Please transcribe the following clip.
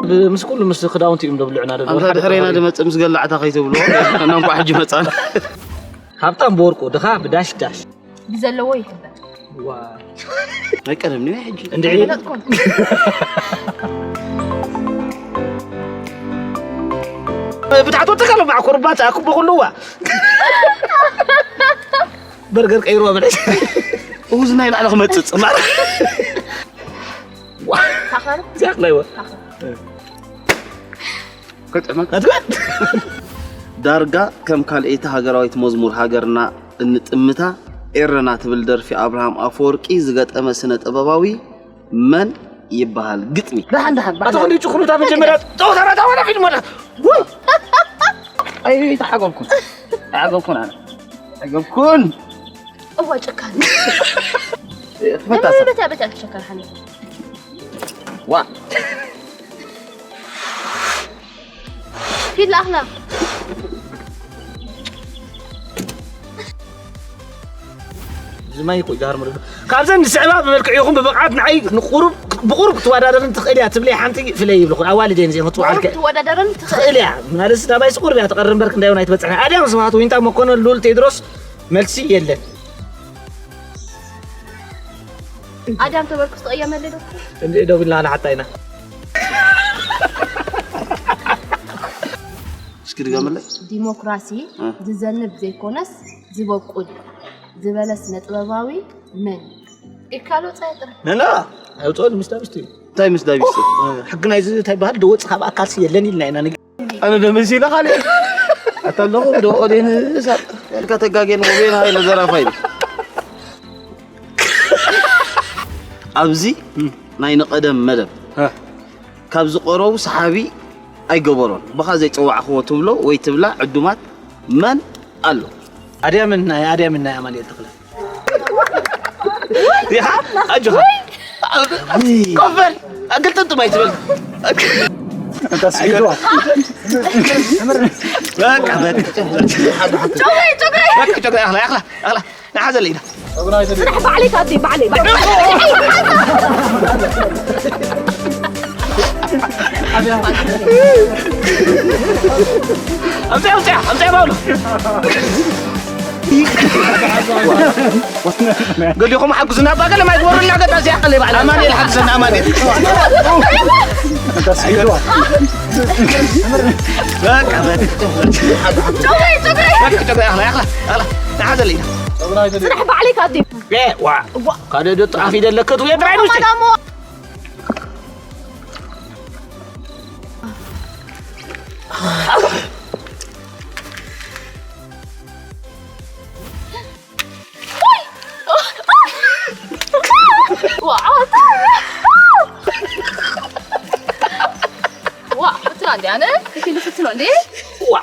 مس كل مس خداونتي مدبلعنا ده هذا حرينا دمت مس قلعتها خيتبلو انا نكو حج مصان هابطان بورقو دخا بداش داش بزلوي يحب واو ما يقرمني حج اندعي بتاعتو تكلم مع قربات اكو بقولوا برجر قيروا بلاش وزنا يلعن خمصص ما تاخر زاق ايوه كنت دارجا كم كالئيت هاجراويت مزمور هاجرنا انطمتا إيرنا تبل درفي أبراهام أفوركي زغطمه سنه طبباوي من يبحال قطمي دحن أتخلي تخلو تابع جمرات توتر تاونا فيلم ولا وي أي تحققكم أنا أعجبكم هو شكرا متى شكرا حنين وا في الأخلاق زما يكو جار مرد كابزن السعباب بملكعيكم ببقعات نعي نقرب بقرب توادرن تخيليا تبلي حنتي فلي يبلخ اوالدين زي متو علك توادرن تخيليا نارس دابا يسقر بيا تقرن برك ندايو نايت بصحنا ادم سمعتو انت مكون لول تيدروس ملسي يله ادم تبرك صقيا ملدو اندي دو بالله انا حطينا اسكي دغمل ديمقراسي زنب زي كونس زبقول زبلس نطباوي من إكالو صايتر لا أوتول مستابستي تاي مستابستي حقنا يزي تاي بهاد دوت خاب أكاسي يلني لنا أنا دمسي لا خالي أتلقوا دو أودين سات الكاتجاجين مبين هاي لزرافين أبزي ناين قدم مدب كابز قرو صحابي أي جبرون بخازي توع أخوه تبلو ويتبلع عدومات من قالوا أديمنا يا مالي تقول يا أجوا كفر قلت أنتم ما يتبل أنت سيدوا لا كذا شوفي أخلا نحاز لينا سنحب عليك أطيب بعلي أمسي باولو قل لكم حقزنا بقى لما يقولوا لنا قد أسيح قلي بعد أماني الحقزنا أماني أنت سيدوا لا كذا شوفي أخلا نحاز لينا سنحب عليك أطيب إيه وا كان ده تعافي ده لك تو يدري نوش وا فترة عندي أنا كيف نفتنا ليه؟ وا